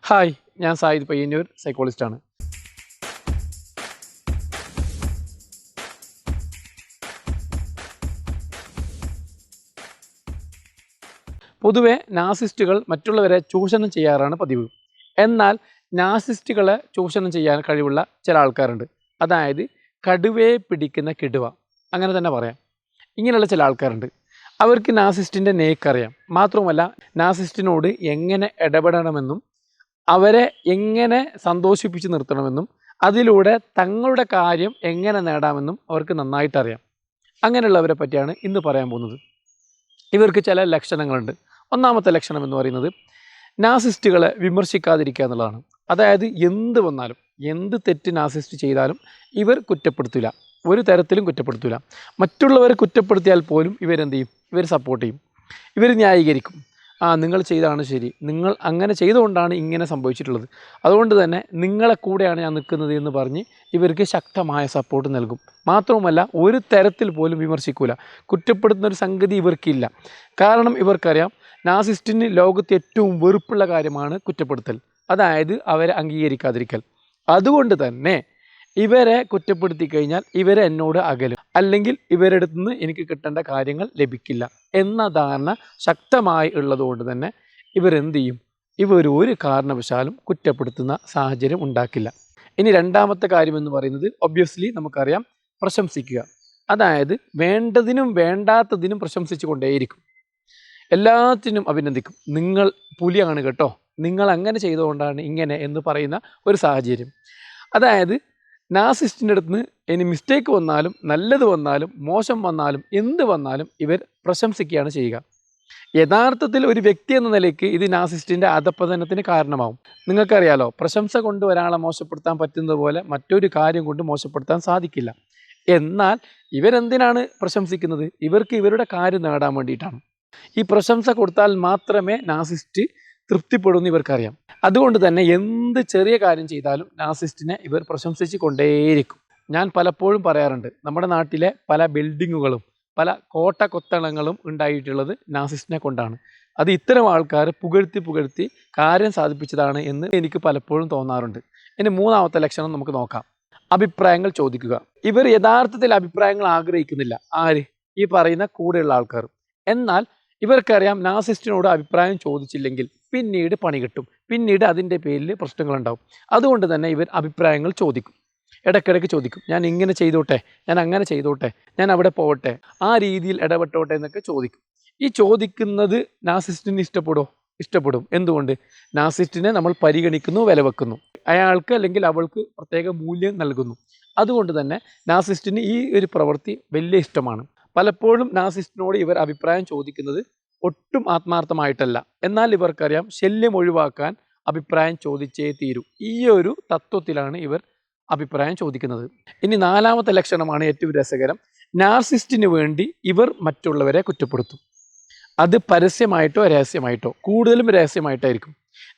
Hi, ഞാൻ Zayed Payyanur, സൈക്കോളജിസ്റ്റാണ്. പൊതുവെ നാസിസ്റ്റുകൾ മറ്റുള്ളവരെ ചൂഷണം ചെയ്യാറാണ് പതിവ്. എന്നാൽ നാസിസ്റ്റുകളെ ചൂഷണം ചെയ്യാൻ കഴിവുള്ള ചില ആൾക്കാരുണ്ട്. അതായത് കടുവയെ പിടിക്കുന്ന കിടുവ, അങ്ങനെ തന്നെ പറയാം. ഇങ്ങനെയുള്ള ചില ആൾക്കാരുണ്ട്. അവർക്ക് നാസിസ്റ്റിൻ്റെ നേക്കറിയാം. മാത്രവുമല്ല, നാസിസ്റ്റിനോട് എങ്ങനെ ഇടപെടണമെന്നും അവരെ എങ്ങനെ സന്തോഷിപ്പിച്ച് നിർത്തണമെന്നും അതിലൂടെ തങ്ങളുടെ കാര്യം എങ്ങനെ നേടാമെന്നും അവർക്ക് നന്നായിട്ടറിയാം. അങ്ങനെയുള്ളവരെ പറ്റിയാണ് ഇന്ന് പറയാൻ പോകുന്നത്. ഇവർക്ക് ചില ലക്ഷണങ്ങളുണ്ട്. ഒന്നാമത്തെ ലക്ഷണം എന്ന് പറയുന്നത് നാസിസ്റ്റുകളെ വിമർശിക്കാതിരിക്കുക എന്നുള്ളതാണ്. അതായത് എന്ത് വന്നാലും, എന്ത് തെറ്റ് നാസിസ്റ്റ് ചെയ്താലും ഇവർ കുറ്റപ്പെടുത്തില്ല, ഒരു തരത്തിലും കുറ്റപ്പെടുത്തില്ല. മറ്റുള്ളവരെ കുറ്റപ്പെടുത്തിയാൽ പോലും ഇവരെന്ത് ചെയ്യും? ഇവർ സപ്പോർട്ട് ചെയ്യും, ഇവർ ന്യായീകരിക്കും. നിങ്ങൾ ചെയ്താണ് ശരി, നിങ്ങൾ അങ്ങനെ ചെയ്തുകൊണ്ടാണ് ഇങ്ങനെ സംഭവിച്ചിട്ടുള്ളത്, അതുകൊണ്ട് തന്നെ നിങ്ങളെ കൂടെയാണ് ഞാൻ നിൽക്കുന്നത് എന്ന് പറഞ്ഞ് ഇവർക്ക് ശക്തമായ സപ്പോർട്ട് നൽകും. മാത്രവുമല്ല, ഒരു തരത്തിൽ പോലും വിമർശിക്കൂല, കുറ്റപ്പെടുത്തുന്ന ഒരു സംഗതി ഇവർക്കില്ല. കാരണം ഇവർക്കറിയാം, നാസിസ്റ്റിന് ലോകത്ത് ഏറ്റവും വെറുപ്പുള്ള കാര്യമാണ് കുറ്റപ്പെടുത്തൽ, അതായത് അവരെ അംഗീകരിക്കാതിരിക്കൽ. അതുകൊണ്ട് തന്നെ ഇവരെ കുറ്റപ്പെടുത്തി കഴിഞ്ഞാൽ ഇവരെ എന്നോട് അകലും, അല്ലെങ്കിൽ ഇവരുടെ അടുത്ത് നിന്ന് എനിക്ക് കിട്ടേണ്ട കാര്യങ്ങൾ ലഭിക്കില്ല എന്ന ധാരണ ശക്തമായി ഉള്ളതുകൊണ്ട് തന്നെ ഇവരെന്ത് ചെയ്യും? ഇവർ ഒരു കാരണവശാലും കുറ്റപ്പെടുത്തുന്ന സാഹചര്യം ഉണ്ടാക്കില്ല. ഇനി രണ്ടാമത്തെ കാര്യം എന്ന് പറയുന്നത്, ഒബ്വിയസ്ലി നമുക്കറിയാം, പ്രശംസിക്കുക. അതായത് വേണ്ടതിനും വേണ്ടാത്തതിനും പ്രശംസിച്ചു കൊണ്ടേയിരിക്കും, എല്ലാത്തിനും അഭിനന്ദിക്കും. നിങ്ങൾ പുലിയാണ് കേട്ടോ, നിങ്ങൾ അങ്ങനെ ചെയ്തുകൊണ്ടാണ് ഇങ്ങനെ എന്ന് പറയുന്ന ഒരു സാഹചര്യം. അതായത് നാസിസ്റ്റിൻ്റെ അടുത്ത് നിന്ന് ഇനി മിസ്റ്റേക്ക് വന്നാലും, നല്ലത് വന്നാലും, മോശം വന്നാലും, എന്ത് വന്നാലും ഇവർ പ്രശംസിക്കുകയാണ് ചെയ്യുക. യഥാർത്ഥത്തിൽ ഒരു വ്യക്തി എന്ന നിലയ്ക്ക് ഇത് നാസിസ്റ്റിൻ്റെ അധപ്പതനത്തിന് കാരണമാവും. നിങ്ങൾക്കറിയാലോ, പ്രശംസ കൊണ്ട് ഒരാളെ മോശപ്പെടുത്താൻ പറ്റുന്നത് പോലെ മറ്റൊരു കാര്യം കൊണ്ട് മോശപ്പെടുത്താൻ സാധിക്കില്ല. എന്നാൽ ഇവരെന്തിനാണ് പ്രശംസിക്കുന്നത്? ഇവർക്ക് ഇവരുടെ കാര്യം നേടാൻ വേണ്ടിയിട്ടാണ്. ഈ പ്രശംസ കൊടുത്താൽ മാത്രമേ നാസിസ്റ്റ് തൃപ്തിപ്പെടുമെന്ന് ഇവർക്കറിയാം. അതുകൊണ്ട് തന്നെ എന്ത് ചെറിയ കാര്യം ചെയ്താലും നാസിസ്റ്റിനെ ഇവർ പ്രശംസിച്ച് കൊണ്ടേയിരിക്കും. ഞാൻ പലപ്പോഴും പറയാറുണ്ട്, നമ്മുടെ നാട്ടിലെ പല ബിൽഡിങ്ങുകളും പല കോട്ട കൊത്തളങ്ങളും ഉണ്ടായിട്ടുള്ളത് നാസിസ്റ്റിനെ കൊണ്ടാണ്. അത് ഇത്തരം ആൾക്കാർ പുകഴ്ത്തി കാര്യം സാധിപ്പിച്ചതാണ് എന്ന് എനിക്ക് പലപ്പോഴും തോന്നാറുണ്ട്. ഇനി മൂന്നാമത്തെ ലക്ഷണം നമുക്ക് നോക്കാം. അഭിപ്രായങ്ങൾ ചോദിക്കുക. ഇവർ യഥാർത്ഥത്തിൽ അഭിപ്രായങ്ങൾ ആഗ്രഹിക്കുന്നില്ല. ആര്? ഈ പറയുന്ന കൂടെയുള്ള ആൾക്കാർ. എന്നാൽ ഇവർക്കറിയാം, നാസിസ്റ്റിനോട് അഭിപ്രായം ചോദിച്ചില്ലെങ്കിൽ പിന്നീട് പണി കിട്ടും, പിന്നീട് അതിൻ്റെ പേരിൽ പ്രശ്നങ്ങളുണ്ടാവും. അതുകൊണ്ട് തന്നെ ഇവർ അഭിപ്രായങ്ങൾ ചോദിക്കും, ഇടയ്ക്കിടയ്ക്ക് ചോദിക്കും. ഞാൻ ഇങ്ങനെ ചെയ്തോട്ടെ, ഞാൻ അങ്ങനെ ചെയ്തോട്ടെ, ഞാൻ അവിടെ പോകട്ടെ, ആ രീതിയിൽ ഇടപെട്ടോട്ടെ എന്നൊക്കെ ചോദിക്കും. ഈ ചോദിക്കുന്നത് നാസിസ്റ്റിന് ഇഷ്ടപ്പെടും. എന്തുകൊണ്ട്? നാസിസ്റ്റിനെ നമ്മൾ പരിഗണിക്കുന്നു, വില വെക്കുന്നു, അയാൾക്ക് അല്ലെങ്കിൽ അവൾക്ക് പ്രത്യേക മൂല്യം നൽകുന്നു. അതുകൊണ്ട് തന്നെ നാസിസ്റ്റിന് ഈ ഒരു പ്രവൃത്തി വലിയ ഇഷ്ടമാണ്. പലപ്പോഴും നാസിസ്റ്റിനോട് ഇവർ അഭിപ്രായം ചോദിക്കുന്നത് ഒട്ടും ആത്മാർത്ഥമായിട്ടല്ല. എന്നാൽ ഇവർക്കറിയാം, ശല്യം ഒഴിവാക്കാൻ അഭിപ്രായം ചോദിച്ചേ തീരൂ. ഈ ഒരു തത്വത്തിലാണ് ഇവർ അഭിപ്രായം ചോദിക്കുന്നത്. ഇനി നാലാമത്തെ ലക്ഷണമാണ് ഏറ്റവും രസകരം. നാർസിസ്റ്റിന് വേണ്ടി ഇവർ മറ്റുള്ളവരെ കുറ്റപ്പെടുത്തും. അത് പരസ്യമായിട്ടോ രഹസ്യമായിട്ടോ, കൂടുതലും രഹസ്യമായിട്ടായിരിക്കും.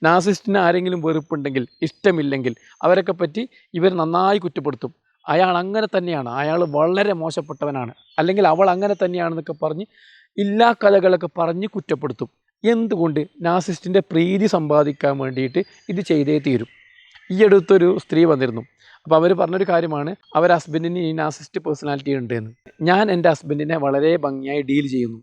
നാർസിസ്റ്റിന് ആരെങ്കിലും വെറുപ്പുണ്ടെങ്കിൽ, ഇഷ്ടമില്ലെങ്കിൽ അവരൊക്കെ പറ്റി ഇവർ നന്നായി കുറ്റപ്പെടുത്തും. അയാൾ അങ്ങനെ തന്നെയാണ്, അയാൾ വളരെ മോശപ്പെട്ടവനാണ്, അല്ലെങ്കിൽ അവൾ അങ്ങനെ തന്നെയാണെന്നൊക്കെ പറഞ്ഞ് ഇല്ലാ കഥകളൊക്കെ പറഞ്ഞ് കുറ്റപ്പെടുത്തും. എന്തുകൊണ്ട്? നാസിസ്റ്റിൻ്റെ പ്രീതി സമ്പാദിക്കാൻ വേണ്ടിയിട്ട് ഇത് ചെയ്തേ തീരും. ഈ അടുത്തൊരു സ്ത്രീ വന്നിരുന്നു. അപ്പോൾ അവർ പറഞ്ഞൊരു കാര്യമാണ്, അവർ ഹസ്ബൻഡിന് ഈ നാസിസ്റ്റ് പേഴ്സണാലിറ്റി ഉണ്ട് എന്ന്. ഞാൻ എൻ്റെ ഹസ്ബൻഡിനെ വളരെ ഭംഗിയായി ഡീൽ ചെയ്യുന്നു,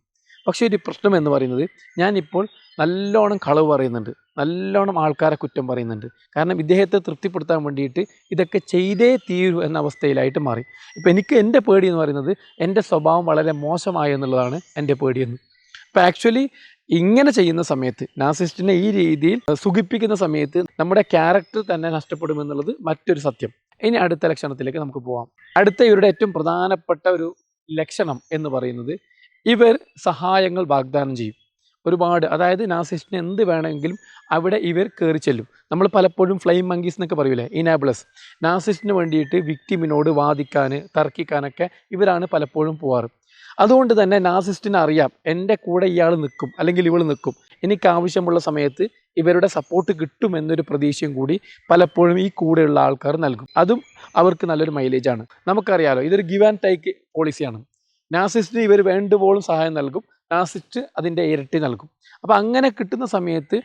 പക്ഷേ ഒരു പ്രശ്നം എന്ന് പറയുന്നത്, ഞാനിപ്പോൾ നല്ലോണം കളവ് പറയുന്നുണ്ട്, നല്ലോണം ആൾക്കാരെ കുറ്റം പറയുന്നുണ്ട്. കാരണം ഇദ്ദേഹത്തെ തൃപ്തിപ്പെടുത്താൻ വേണ്ടിയിട്ട് ഇതൊക്കെ ചെയ്തേ തീരൂ എന്ന അവസ്ഥയിലായിട്ട് മാറി. ഇപ്പം എനിക്ക് എൻ്റെ പേടി എന്ന് പറയുന്നത്, എൻ്റെ സ്വഭാവം വളരെ മോശമായി എന്നുള്ളതാണ് എൻ്റെ പേടിയെന്ന്. അപ്പോൾ ആക്ച്വലി ഇങ്ങനെ ചെയ്യുന്ന സമയത്ത്, നാസിസ്റ്റിനെ ഈ രീതിയിൽ സുഖിപ്പിക്കുന്ന സമയത്ത് നമ്മുടെ ക്യാരക്ടർ തന്നെ നഷ്ടപ്പെടുമെന്നുള്ളത് മറ്റൊരു സത്യം. ഇനി അടുത്ത ലക്ഷണത്തിലേക്ക് നമുക്ക് പോകാം. അടുത്ത ഇവരുടെ ഏറ്റവും പ്രധാനപ്പെട്ട ഒരു ലക്ഷണം എന്ന് പറയുന്നത്, ഇവർ സഹായങ്ങൾ വാഗ്ദാനം ചെയ്യും ഒരുപാട്. അതായത് നാസിസ്റ്റിന് എന്ത് വേണമെങ്കിലും അവിടെ ഇവർ കയറി ചെല്ലും. നമ്മൾ പലപ്പോഴും ഫ്ലൈം മങ്കീസ് എന്നൊക്കെ പറയൂലേ, ഇനാബിളസ്. നാസിസ്റ്റിന് വേണ്ടിയിട്ട് വിക്ടിമിനോട് വാദിക്കാൻ, തർക്കിക്കാനൊക്കെ ഇവരാണ് പലപ്പോഴും പോവാറ്. അതുകൊണ്ട് തന്നെ നാസിസ്റ്റിന് അറിയാം, എൻ്റെ കൂടെ ഇയാൾ നിൽക്കും അല്ലെങ്കിൽ ഇവൾ നിൽക്കും, എനിക്ക് ആവശ്യമുള്ള സമയത്ത് ഇവരുടെ സപ്പോർട്ട് കിട്ടുമെന്നൊരു പ്രതീക്ഷയും കൂടി പലപ്പോഴും ഈ കൂടെയുള്ള ആൾക്കാർ നൽകും. അതും അവർക്ക് നല്ലൊരു മൈലേജാണ്. നമുക്കറിയാലോ, ഇതൊരു ഗിവ് ആൻഡ് ടേക്ക് പോളിസിയാണ്. നാസിസ്റ്റിന് ഇവർ വേണ്ടുവോളം സഹായം നൽകും, നാസിസ്റ്റ് അതിൻ്റെ ഇരട്ടി നൽകും. അപ്പോൾ അങ്ങനെ കിട്ടുന്ന സമയത്ത്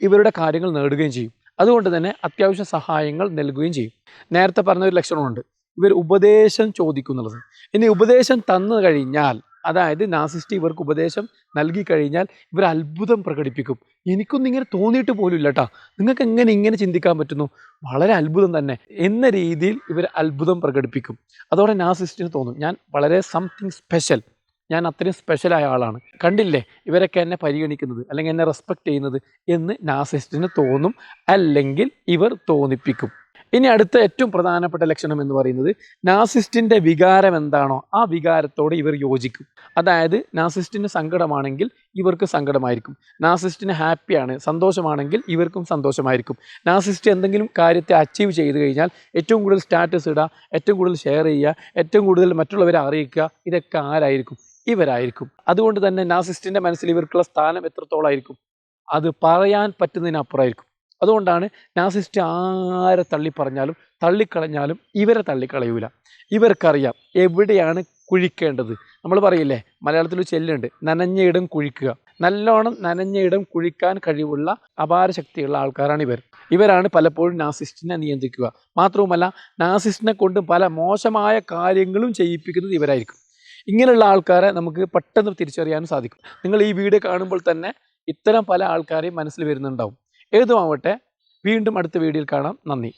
ഇവരുടെ കാര്യങ്ങൾ നേടുകയും ചെയ്യും. അതുകൊണ്ട് തന്നെ അത്യാവശ്യ സഹായങ്ങൾ നൽകുകയും ചെയ്യും. നേരത്തെ പറഞ്ഞ ഒരു ലക്ഷണമുണ്ട്, ഇവർ ഉപദേശം ചോദിക്കുന്നുള്ളത്. ഇനി ഉപദേശം തന്നു കഴിഞ്ഞാൽ, അതായത് നാസിസ്റ്റ് ഇവർക്ക് ഉപദേശം നൽകി കഴിഞ്ഞാൽ ഇവർ അത്ഭുതം പ്രകടിപ്പിക്കും. എനിക്കൊന്നും ഇങ്ങനെ തോന്നിയിട്ട് പോലും ഇല്ല കേട്ടോ, നിങ്ങൾക്ക് എങ്ങനെ ഇങ്ങനെ ചിന്തിക്കാൻ പറ്റുന്നു, വളരെ അത്ഭുതം തന്നെ എന്ന രീതിയിൽ ഇവർ അത്ഭുതം പ്രകടിപ്പിക്കും. അതോടെ നാസിസ്റ്റിന് തോന്നും ഞാൻ വളരെ സംതിങ് സ്പെഷ്യൽ, ഞാൻ അത്രയും സ്പെഷ്യലായ ആളാണ്, കണ്ടില്ലേ ഇവരൊക്കെ എന്നെ പരിഗണിക്കുന്നത് അല്ലെങ്കിൽ എന്നെ റെസ്പെക്റ്റ് ചെയ്യുന്നത് എന്ന് നാസിസ്റ്റിന് തോന്നും, അല്ലെങ്കിൽ ഇവർ തോന്നിപ്പിക്കും. ഇനി അടുത്ത ഏറ്റവും പ്രധാനപ്പെട്ട ലക്ഷണം എന്ന് പറയുന്നത്, നാസിസ്റ്റിൻ്റെ വികാരം എന്താണോ ആ വികാരത്തോട് ഇവർ യോജിക്കും. അതായത് നാസിസ്റ്റിന് സങ്കടമാണെങ്കിൽ ഇവർക്ക് സങ്കടമായിരിക്കും, നാസിസ്റ്റിന് ഹാപ്പിയാണ് സന്തോഷമാണെങ്കിൽ ഇവർക്കും സന്തോഷമായിരിക്കും. നാസിസ്റ്റ് എന്തെങ്കിലും കാര്യത്തെ അച്ചീവ് ചെയ്ത് കഴിഞ്ഞാൽ ഏറ്റവും കൂടുതൽ സ്റ്റാറ്റസ് ഇടുക, ഏറ്റവും കൂടുതൽ ഷെയർ ചെയ്യുക, ഏറ്റവും കൂടുതൽ മറ്റുള്ളവരെ അറിയിക്കുക, ഇതൊക്കെ ആരായിരിക്കും? ഇവരായിരിക്കും. അതുകൊണ്ട് തന്നെ നാസിസ്റ്റിൻ്റെ മനസ്സിൽ ഇവർക്കുള്ള സ്ഥാനം എത്രത്തോളമായിരിക്കും? അത് പറയാൻ പറ്റുന്നതിനപ്പുറമായിരിക്കും. അതുകൊണ്ടാണ് നാസിസ്റ്റ് ആരെ തള്ളിപ്പറഞ്ഞാലും തള്ളിക്കളഞ്ഞാലും ഇവരെ തള്ളിക്കളയൂല. ഇവർക്കറിയാം എവിടെയാണ് കുഴിക്കേണ്ടത്. നമ്മൾ പറയില്ലേ, മലയാളത്തിൽ ചെല്ലുണ്ട്, നനഞ്ഞ ഇടം കുഴിക്കുക. നല്ലോണം നനഞ്ഞ ഇടം കുഴിക്കാൻ കഴിവുള്ള അപാര ശക്തിയുള്ള ആൾക്കാരാണ് ഇവർ. ഇവരാണ് പലപ്പോഴും നാസിസ്റ്റിനെ നിയന്ത്രിക്കുക. മാത്രവുമല്ല, നാസിസ്റ്റിനെ കൊണ്ട് പല മോശമായ കാര്യങ്ങളും ചെയ്യിപ്പിക്കുന്നത് ഇവരായിരിക്കും. ഇങ്ങനെയുള്ള ആൾക്കാരെ നമുക്ക് പെട്ടെന്ന് തിരിച്ചറിയാനും സാധിക്കും. നിങ്ങൾ ഈ വീഡിയോ കാണുമ്പോൾ തന്നെ ഇത്തരം പല ആൾക്കാരെയും മനസ്സിൽ വരുന്നുണ്ടാവും. ഏതുമാവട്ടെ, വീണ്ടും അടുത്ത വീഡിയോയിൽ കാണാം. നന്ദി.